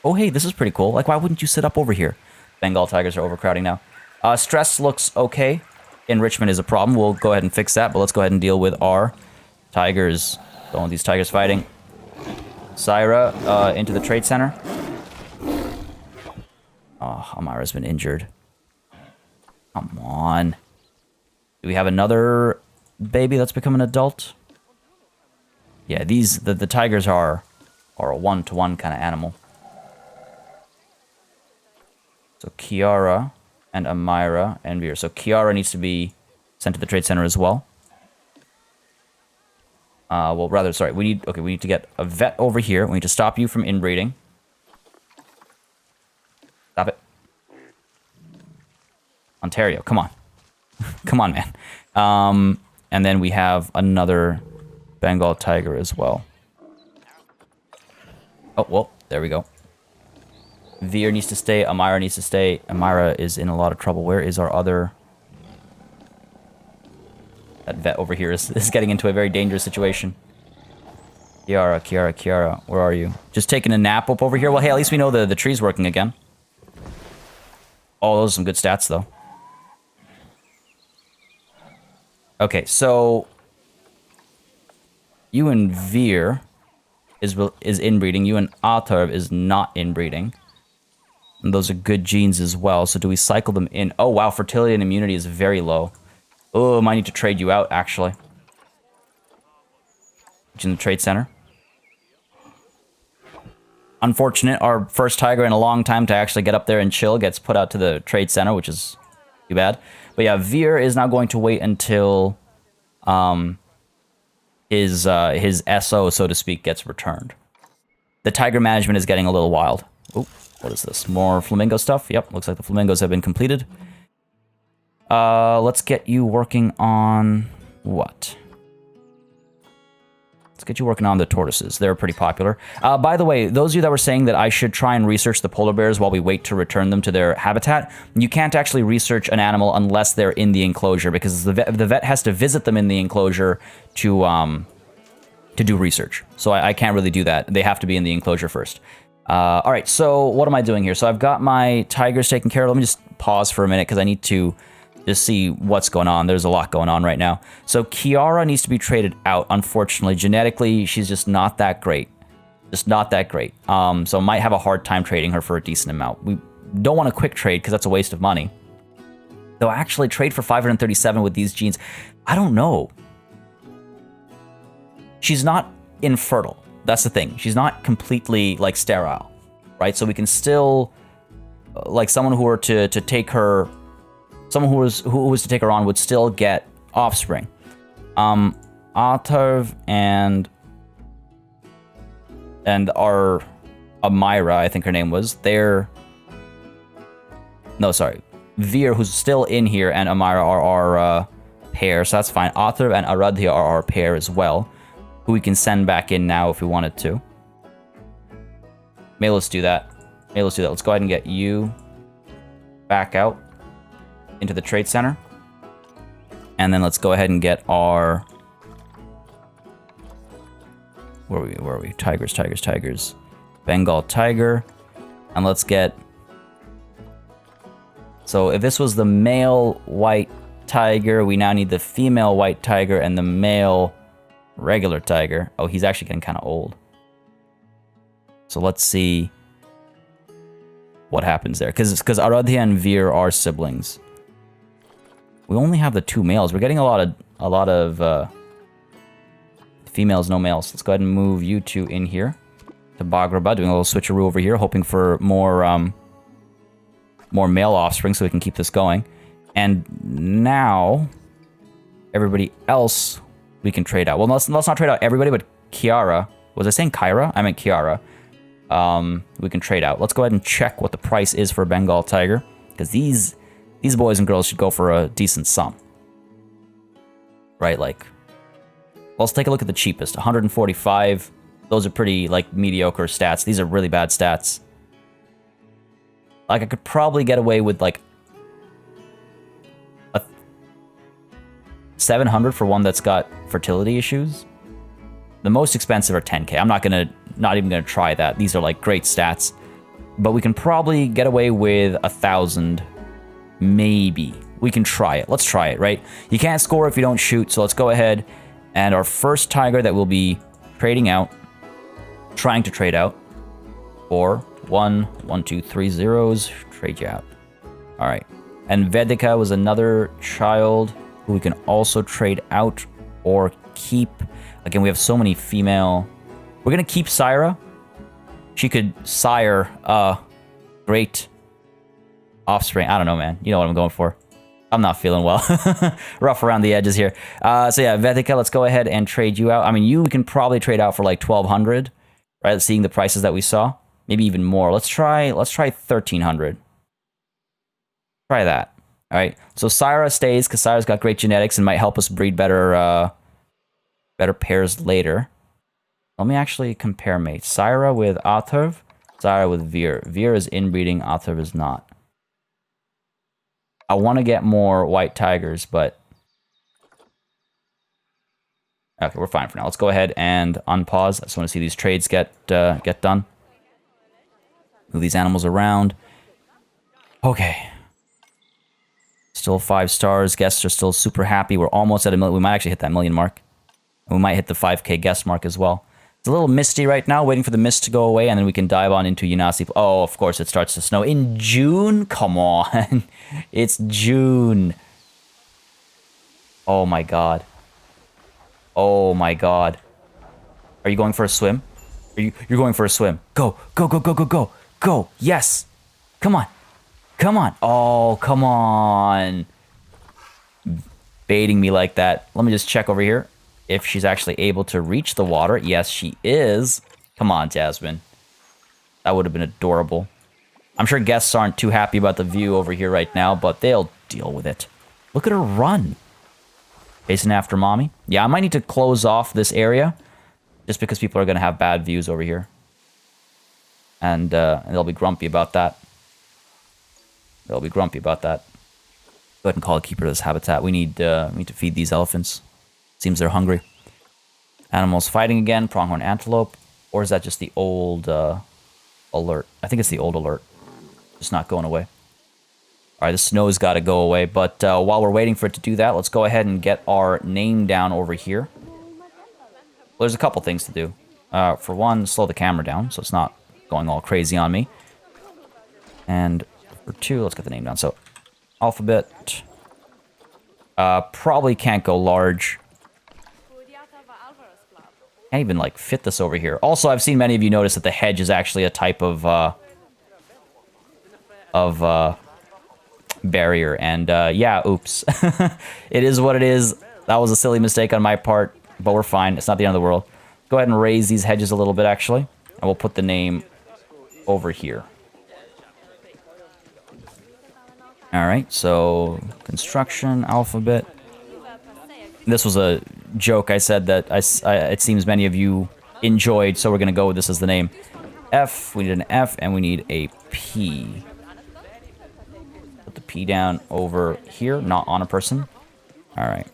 Oh, hey, this is pretty cool. Like, why wouldn't you sit up over here? Bengal tigers are overcrowding now. Stress looks okay. Enrichment is a problem. We'll go ahead and fix that, but let's go ahead and deal with our tigers. Don't want these tigers fighting. Syra, into the trade center. Oh, Amara's been injured. Come on. Do we have another baby that's become an adult? Yeah, the tigers are a one-to-one kind of animal. So Kiara and Amira and Veer. So Kiara needs to be sent to the trade center as well. Well, rather, sorry, we need to get a vet over here. We need to stop you from inbreeding. Stop it. Ontario, come on. Come on, man. And then we have another Bengal tiger as well. Oh, well, there we go. Veer needs to stay. Amira needs to stay. Amira is in a lot of trouble. Where is our other... That vet over here is getting into a very dangerous situation. Kiara, where are you? Just taking a nap up over here? Well, hey, at least we know the tree's working again. Oh, those are some good stats, though. Okay, so... You and Veer is inbreeding. You and Atarv is not inbreeding. And those are good genes as well. So do we cycle them in? Oh, wow, fertility and immunity is very low. Oh, I might need to trade you out, actually. In the trade center. Unfortunate. Our first tiger in a long time to actually get up there and chill gets put out to the trade center, which is too bad. But yeah, Veer is now going to wait until his SO, so to speak, gets returned. The tiger management is getting a little wild. Oh, what is this? More flamingo stuff? Yep, looks like the flamingos have been completed. Let's get you working on what? Let's get you working on the tortoises. They're pretty popular. By the way, those of you that were saying that I should try and research the polar bears while we wait to return them to their habitat, you can't actually research an animal unless they're in the enclosure, because the vet has to visit them in the enclosure to do research. So I can't really do that. They have to be in the enclosure first. All right, so what am I doing here? So I've got my tigers taken care of. Let me just pause for a minute because I need to just see what's going on. There's a lot going on right now. So Kiara needs to be traded out, unfortunately. Genetically, she's just not that great. Just not that great. So I might have a hard time trading her for a decent amount. We don't want a quick trade because that's a waste of money. Though actually trade for 537 with these genes, I don't know. She's not infertile. That's the thing. She's not completely, like, sterile, right? So we can still, like, someone who were to take her, someone who was to take her on would still get offspring. Atarv and our Amira, I think her name was, Veer, who's still in here, and Amira are our pair, so that's fine. Atarv and Aradhya are our pair as well, who we can send back in now if we wanted to. Maybe let's do that. Let's go ahead and get you back out into the trade center. And then let's go ahead and get our... Where are we? Tigers. Bengal tiger. And let's get... So if this was the male white tiger, we now need the female white tiger and the male regular tiger. Oh, he's actually getting kind of old. So let's see what happens there. Because Aradhya and Veer are siblings. We only have the two males. We're getting a lot of females, no males. Let's go ahead and move you two in here to Bagraba, doing a little switcheroo over here, hoping for more male offspring so we can keep this going. And now everybody else we can trade out. Well, let's not trade out everybody, but Kiara. Was I saying Kyra? I meant Kiara. We can trade out. Let's go ahead and check what the price is for a Bengal tiger, because these boys and girls should go for a decent sum. Right, like... Well, let's take a look at the cheapest. 145. Those are pretty, like, mediocre stats. These are really bad stats. Like, I could probably get away with, like... 700 for one that's got fertility issues. The most expensive are 10k. I'm not even gonna try that. These are like great stats, but we can probably get away with 1,000. Maybe we can try it. Let's try it, right? You can't score if you don't shoot. So let's go ahead, and our first tiger that we'll be trying to trade out for 1, 1, 2, 3 zeros. Trade you out. All right. And Vedika was another child who we can also trade out or keep. Again, we have so many female. We're going to keep Syra. She could sire great offspring. I don't know, man. You know what I'm going for. I'm not feeling well. Rough around the edges here. So yeah, Vedika, let's go ahead and trade you out. I mean, you can probably trade out for like 1,200, right? Seeing the prices that we saw. Maybe even more. Let's try 1,300. Try that. All right, so Syra stays because Syra's got great genetics and might help us breed better pairs later. Let me actually compare mates. Syra with Atarv, Syra with Veer. Veer is inbreeding, Atarv is not. I want to get more white tigers, but... Okay, we're fine for now. Let's go ahead and unpause. I just want to see these trades get done. Move these animals around. Okay. Still 5 stars. Guests are still super happy. We're almost at 1 million. We might actually hit that 1 million mark. And we might hit the 5k guest mark as well. It's a little misty right now, waiting for the mist to go away, and then we can dive on into Yanasi. Oh, of course, it starts to snow in June? Come on. It's June. Oh my god. Oh my god. Are you going for a swim? You're going for a swim. Go, go, go, go, go, go. Go. Yes. Come on. Come on. Oh, come on. Baiting me like that. Let me just check over here if she's actually able to reach the water. Yes, she is. Come on, Jasmine. That would have been adorable. I'm sure guests aren't too happy about the view over here right now, but they'll deal with it. Look at her run. Chasing after mommy. Yeah, I might need to close off this area just because people are going to have bad views over here. And they'll be grumpy about that. They'll be grumpy about that. Go ahead and call a keeper to this habitat. We need to feed these elephants. Seems they're hungry. Animals fighting again. Pronghorn antelope. Or is that just the old alert? I think it's the old alert. Just not going away. Alright, the snow's got to go away. But while we're waiting for it to do that, let's go ahead and get our name down over here. Well, there's a couple things to do. For one, slow the camera down so it's not going all crazy on me. And for two, let's get the name down. So, alphabet. Probably can't go large. Can't even, like, fit this over here. Also, I've seen many of you notice that the hedge is actually a type of barrier. And, yeah, oops. It is what it is. That was a silly mistake on my part, but we're fine. It's not the end of the world. Go ahead and raise these hedges a little bit, actually. And we'll put the name over here. Alright, so construction, alphabet. This was a joke I said that it seems many of you enjoyed, so we're going to go with this as the name. F, we need an F, and we need a P. Put the P down over here, not on a person. Alright.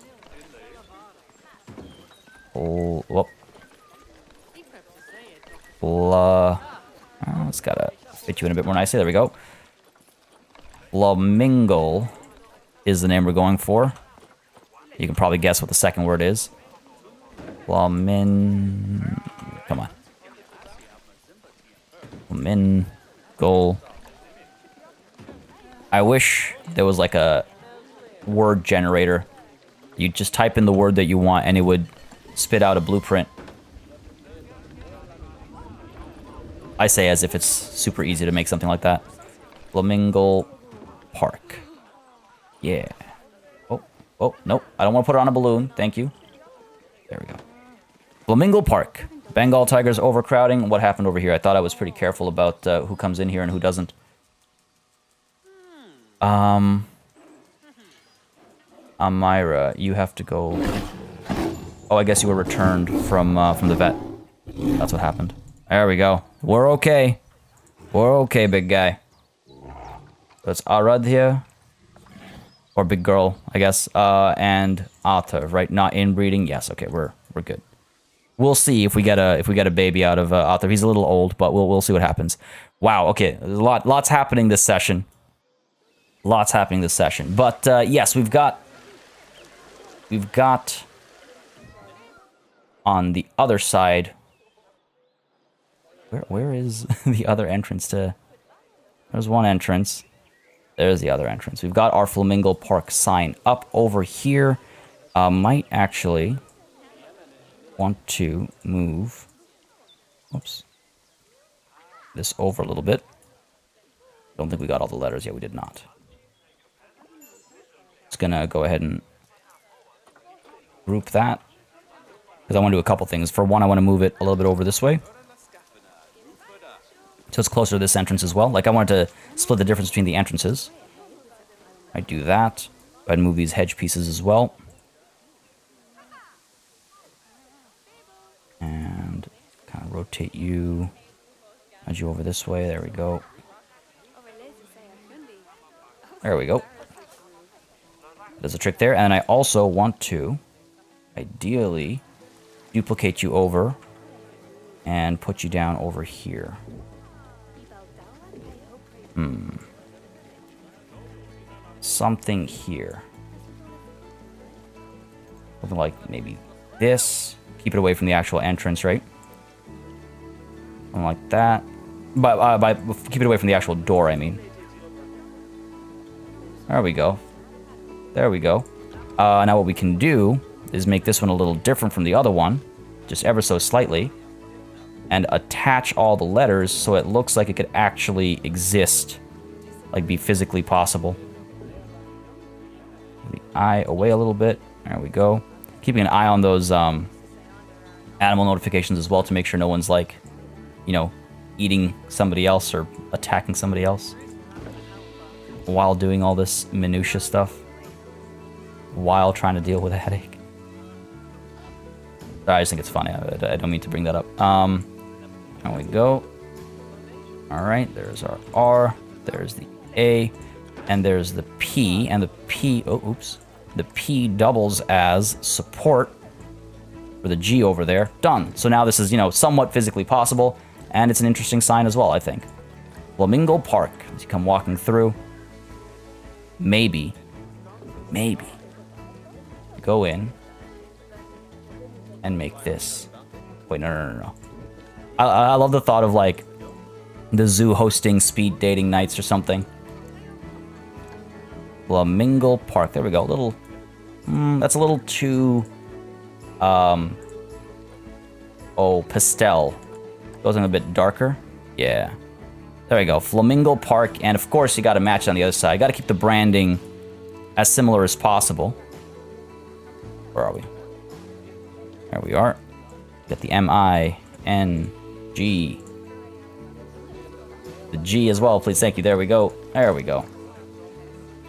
Oh, whoop. It's got to fit you in a bit more nicely. There we go. Flamingo is the name we're going for. You can probably guess what the second word is. Come on. Flamingo. I wish there was like a word generator. You just type in the word that you want and it would spit out a blueprint. I say as if it's super easy to make something like that. Flamingo Park. Yeah. Oh, nope. I don't want to put it on a balloon. Thank you. There we go. Flamingo Park. Bengal tigers overcrowding. What happened over here? I thought I was pretty careful about who comes in here and who doesn't. Amira, you have to go... Oh, I guess you were returned from the vet. That's what happened. There we go. We're okay. We're okay, big guy. So it's Aradhya. Or big girl, I guess. And Ata, right? Not inbreeding. Yes, okay, we're good. We'll see if we get a baby out of Ata. He's a little old, but we'll see what happens. Wow, okay. There's lots happening this session. Lots happening this session. But yes, we've got on the other side. Where is the other entrance to? There's one entrance. There's the other entrance. We've got our Flamingo Park sign up over here. Might actually want to move. Oops. This over a little bit. Don't think we got all the letters yet. We did not. Just gonna go ahead and group that. Because I want to do a couple things. For one, I want to move it a little bit over this way. So it's closer to this entrance as well. Like, I wanted to split the difference between the entrances. I do that. Go ahead and move these hedge pieces as well. And kind of rotate you. Nudge you over this way. There we go. There we go. There's a trick there. And I also want to, ideally, duplicate you over and put you down over here. Something here. Something like maybe this. Keep it away from the actual entrance, right? Something like that. But keep it away from the actual door, I mean. There we go. There we go. Now what we can do is make this one a little different from the other one. Just ever so slightly. and attach all the letters so it looks like it could actually exist, like be physically possible. The eye away a little bit. There we go. Keeping an eye on those animal notifications as well to make sure no one's like, you know, eating somebody else or attacking somebody else while doing all this minutia stuff, while trying to deal with a headache. I just think it's funny. I don't mean to bring that up. There we go. All right, there's our R, there's the A, and there's the P, and the P, oh, oops. The P doubles as support for the G over there. Done. So now this is, you know, somewhat physically possible, and it's an interesting sign as well, I think. Flamingo Park, as you come walking through. Maybe go in and make this. Wait, no. I love the thought of, like, the zoo hosting speed dating nights or something. Flamingo Park. There we go. A little... that's a little too... oh, pastel. Goes in a bit darker. Yeah. There we go. Flamingo Park. And, of course, you got to match it on the other side. You got to keep the branding as similar as possible. Where are we? There we are. Got the M-I-N-G. The G as well, please. Thank you. There we go. There we go.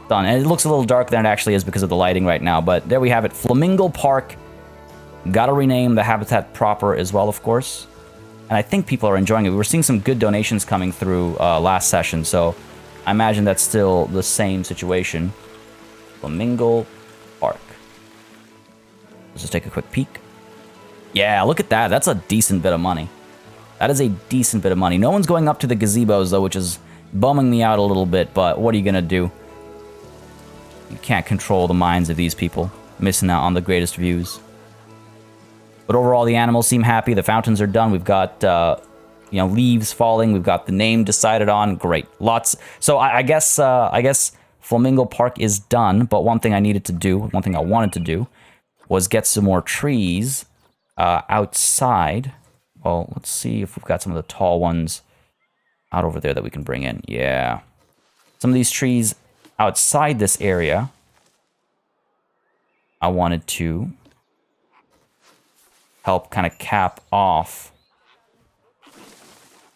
Done. And it looks a little darker than it actually is because of the lighting right now. But there we have it. Flamingo Park. Gotta rename the habitat proper as well, of course. And I think people are enjoying it. We were seeing some good donations coming through last session. So I imagine that's still the same situation. Flamingo Park. Let's just take a quick peek. Yeah, look at that. That's a decent bit of money. That is a decent bit of money. No one's going up to the gazebos, though, which is bumming me out a little bit. But what are you going to do? You can't control the minds of these people. Missing out on the greatest views. But overall, the animals seem happy. The fountains are done. We've got, you know, leaves falling. We've got the name decided on. Great. Lots. So I guess Flamingo Park is done. But one thing I needed to do, one thing I wanted to do, was get some more trees outside. Well, let's see if we've got some of the tall ones out over there that we can bring in. Yeah. Some of these trees outside this area, I wanted to help kind of cap off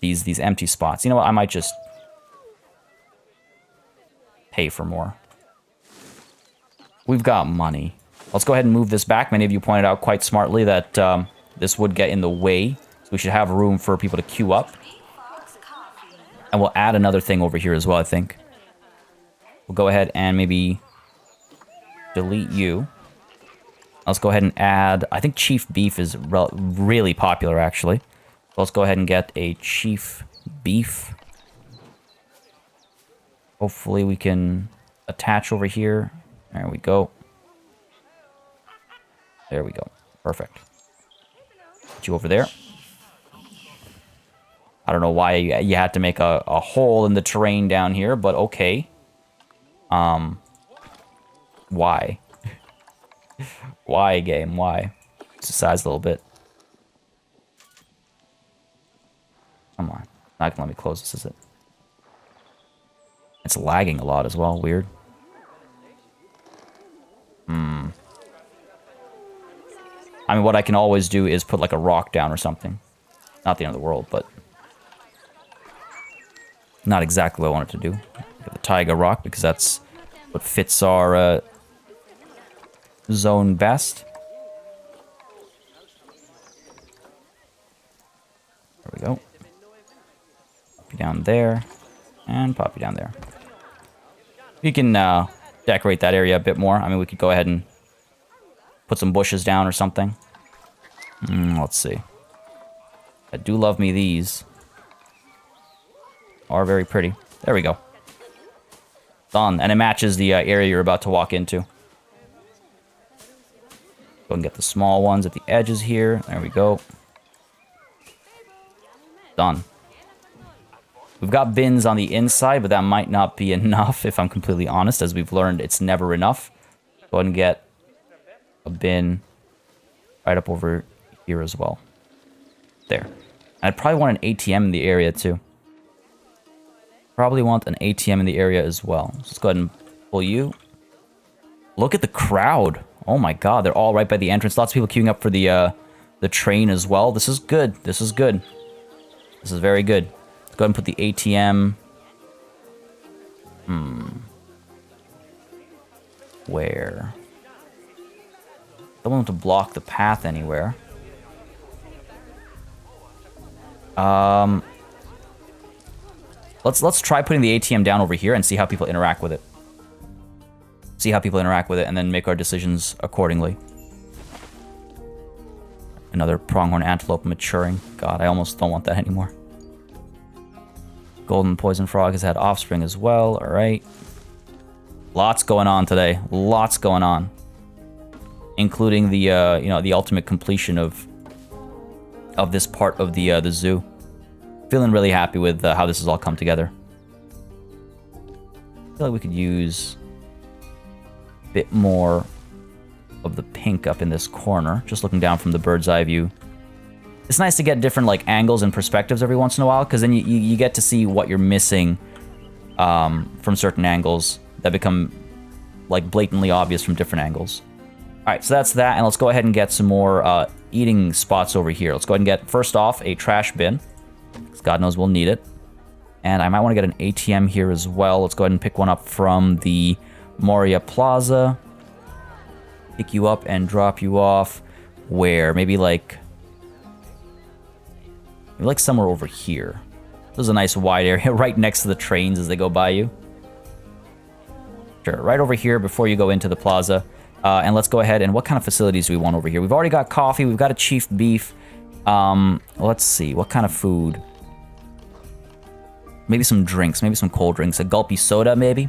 these empty spots. You know what? I might just pay for more. We've got money. Let's go ahead and move this back. Many of you pointed out quite smartly that this would get in the way. So we should have room for people to queue up. And we'll add another thing over here as well, I think. We'll go ahead and maybe delete you. Let's go ahead and add... I think Chief Beef is really popular, actually. So let's go ahead and get a Chief Beef. Hopefully we can attach over here. There we go. There we go. Perfect. Put you over there. I don't know why you had to make a hole in the terrain down here, but okay. Why? Why, game? Why? It's the size a little bit. Come on. Not gonna let me close this, is it? It's lagging a lot as well. Weird. I mean, what I can always do is put like a rock down or something. Not the end of the world, but not exactly what I wanted to do. The Taiga rock, because that's what fits our zone best. There we go. Pop you down there, and pop you down there. We can decorate that area a bit more. I mean, we could go ahead and put some bushes down or something. Let's see. I do love me these. Are very pretty. There we go. Done. And it matches the area you're about to walk into. Go and get the small ones at the edges here. There we go. Done. We've got bins on the inside, but that might not be enough, if I'm completely honest. As we've learned, it's never enough. Go ahead and get a bin right up over here as well. There. I'd probably want an ATM in the area, too. Probably want an ATM in the area as well. Let's go ahead and pull you. Look at the crowd. Oh my god, they're all right by the entrance. Lots of people queuing up for the train as well. This is good. This is good. This is very good. Let's go ahead and put the ATM. Where? Don't want to block the path anywhere. Let's try putting the ATM down over here and see how people interact with it. See how people interact with it, and then make our decisions accordingly. Another pronghorn antelope maturing. God, I almost don't want that anymore. Golden poison frog has had offspring as well. All right. Lots going on today. Lots going on, including the you know, the ultimate completion of this part of the zoo. Feeling really happy with how this has all come together. I feel like we could use a bit more of the pink up in this corner, just looking down from the bird's eye view. It's nice to get different like angles and perspectives every once in a while, because then you get to see what you're missing from certain angles that become like blatantly obvious from different angles. All right, so that's that, and let's go ahead and get some more eating spots over here. Let's go ahead and get, first off, a trash bin, because God knows we'll need it. And I might want to get an ATM here as well. Let's go ahead and pick one up from the Moria Plaza. Pick you up and drop you off where? Maybe like somewhere over here. This is a nice wide area right next to the trains as they go by you. Sure, right over here before you go into the plaza. And let's go ahead and what kind of facilities do we want over here? We've already got coffee. We've got a chief beef. Let's see. What kind of food? Maybe some drinks. Maybe some cold drinks. A gulpy soda, maybe?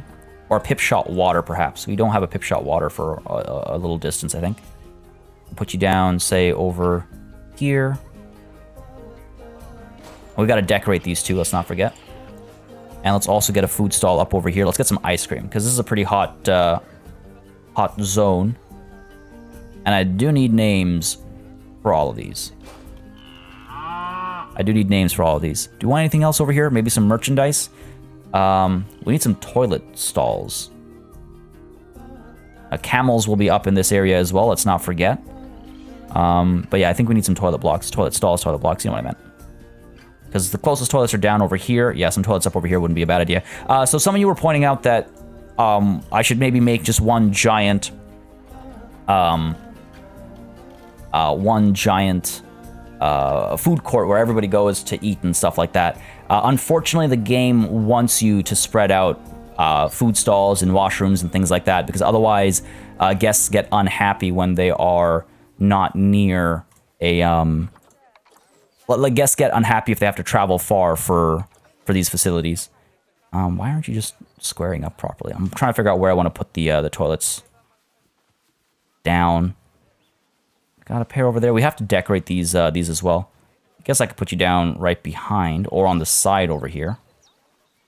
Or a pip shot water, perhaps. We don't have a pip shot water for a little distance, I think. I'll put you down, say, over here. We've got to decorate these two, let's not forget. And let's also get a food stall up over here. Let's get some ice cream, because this is a pretty hot zone. And I do need names for all of these. I do need names for all of these. Do you want anything else over here? Maybe some merchandise? We need some toilet stalls. Camels will be up in this area as well, let's not forget. But yeah, I think we need some toilet blocks. Toilet stalls, toilet blocks, you know what I meant. Because the closest toilets are down over here. Yeah, some toilets up over here wouldn't be a bad idea. So some of you were pointing out that I should maybe make just one giant food court where everybody goes to eat and stuff like that. Unfortunately, the game wants you to spread out food stalls and washrooms and things like that, because otherwise guests get unhappy when they are not near a... like guests get unhappy if they have to travel far for these facilities. Why aren't you just squaring up properly? I'm trying to figure out where I want to put the toilets. Down. Got a pair over there. We have to decorate these as well. I guess I could put you down right behind or on the side over here.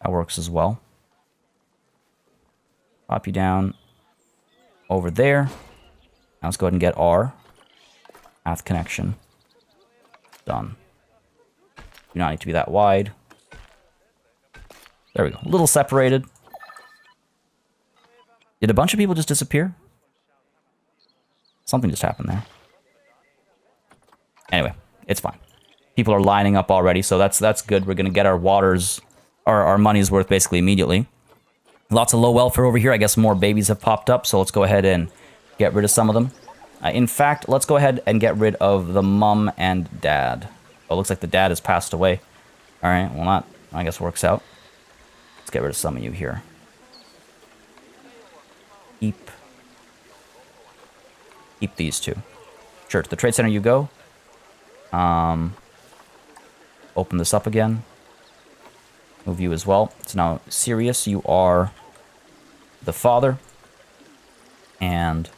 That works as well. Pop you down over there. Now let's go ahead and get our path connection. Done. Do not need to be that wide. There we go. A little separated. Did a bunch of people just disappear? Something just happened there. Anyway, it's fine. People are lining up already, so that's good. We're gonna get our waters, our money's worth basically immediately. Lots of low welfare over here. I guess more babies have popped up, so let's go ahead and get rid of some of them. In fact, let's go ahead and get rid of the mom and dad. Oh, it looks like the dad has passed away. All right, well, that, I guess, works out. Let's get rid of some of you here. Keep these two. Sure, to the trade center you go. Open this up again. Move you as well. So now, Sirius, you are the father. And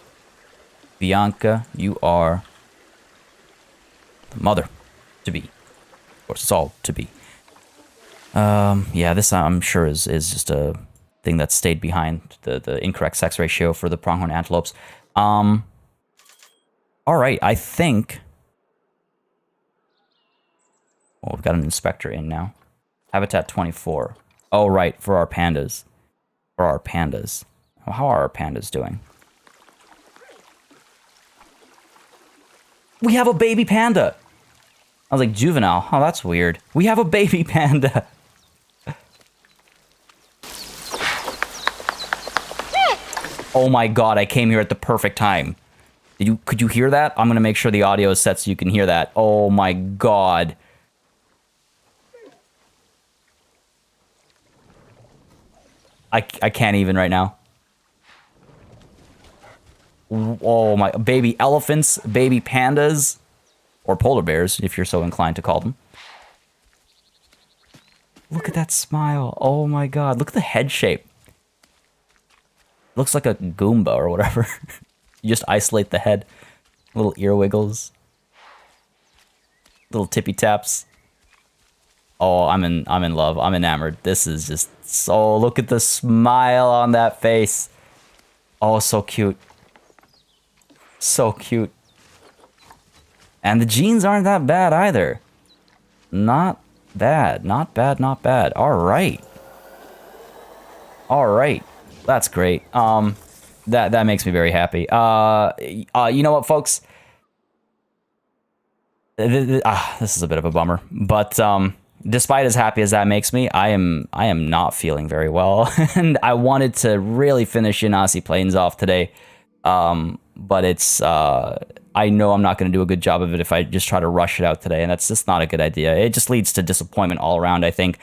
Bianca, you are the mother to be. Of course, it's all to be. Yeah, this I'm sure is just a thing that stayed behind the incorrect sex ratio for the pronghorn antelopes. All right, I think Oh, we've got an inspector in now. Habitat 24. Oh, right, for our pandas. For our pandas. Oh, how are our pandas doing? We have a baby panda! I was like, juvenile. Oh, that's weird. We have a baby panda! Oh my god, I came here at the perfect time. Could you hear that? I'm gonna make sure the audio is set so you can hear that. Oh my god. I can't even right now. Oh my, baby elephants, baby pandas, or polar bears, if you're so inclined to call them. Look at that smile. Oh my god, look at the head shape. Looks like a Goomba or whatever. You just isolate the head. Little ear wiggles. Little tippy taps. Oh, I'm in love. I'm enamored. This is just so, look at the smile on that face. Oh, so cute. So cute. And the genes aren't that bad either. Not bad. Not bad, not bad. Alright. Alright. That's great. That makes me very happy. You know what, folks? This is a bit of a bummer, but despite as happy as that makes me, I am not feeling very well, and I wanted to really finish Yanasi Plains off today, but it's I know I'm not going to do a good job of it if I just try to rush it out today, and that's just not a good idea. It just leads to disappointment all around, I think.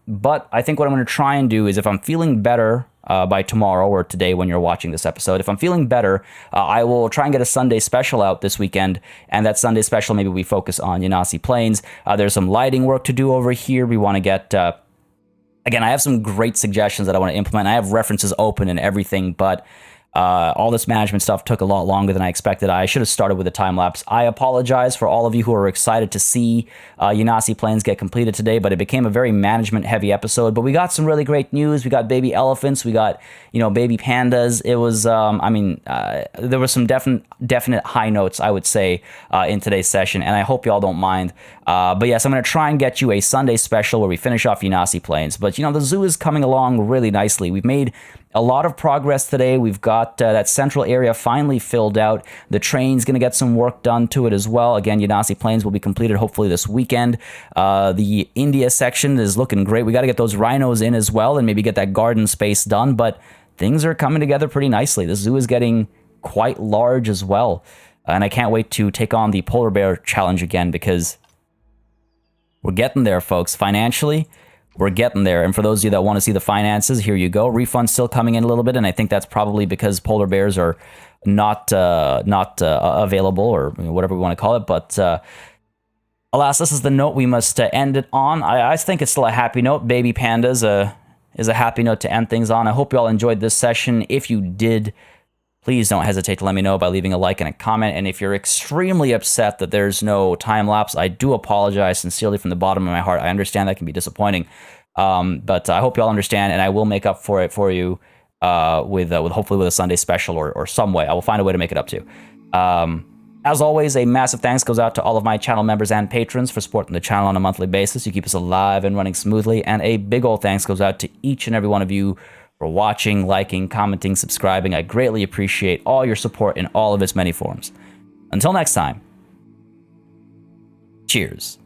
But I think what I'm going to try and do is, if I'm feeling better by tomorrow or today when you're watching this episode, if I'm feeling better, I will try and get a Sunday special out this weekend. And that Sunday special, maybe we focus on Yanasi Plains. There's some lighting work to do over here. We want to get... again, I have some great suggestions that I want to implement. I have references open and everything, but... all this management stuff took a lot longer than I expected. I should have started with a time lapse. I apologize for all of you who are excited to see Yanasi Plains get completed today, but it became a very management heavy episode. But we got some really great news. We got baby elephants. We got, baby pandas. It was, there were some definite high notes, I would say, in today's session, and I hope y'all don't mind. But yes, I'm going to try and get you a Sunday special where we finish off Yanasi Plains. But, the zoo is coming along really nicely. We've made a lot of progress today. We've got that central area finally filled out. The train's going to get some work done to it as well. Again, Yanasi Plains will be completed hopefully this weekend. The India section is looking great. We got to get those rhinos in as well and maybe get that garden space done. But things are coming together pretty nicely. The zoo is getting quite large as well. And I can't wait to take on the polar bear challenge again, because we're getting there, folks. Financially, we're getting there. And for those of you that want to see the finances, here you go. Refunds still coming in a little bit, and I think that's probably because polar bears are not available, or whatever we want to call it. But alas, this is the note we must end it on. I think it's still a happy note. Baby pandas is a happy note to end things on. I hope you all enjoyed this session. If you did, please don't hesitate to let me know by leaving a like and a comment. And if you're extremely upset that there's no time lapse, I do apologize sincerely from the bottom of my heart. I understand that can be disappointing, but I hope you all understand, and I will make up for it for you with hopefully with a Sunday special or some way. I will find a way to make it up to you. As always, a massive thanks goes out to all of my channel members and patrons for supporting the channel on a monthly basis. You keep us alive and running smoothly, and a big old thanks goes out to each and every one of you for watching, liking, commenting, subscribing. I greatly appreciate all your support in all of its many forms. Until next time, cheers.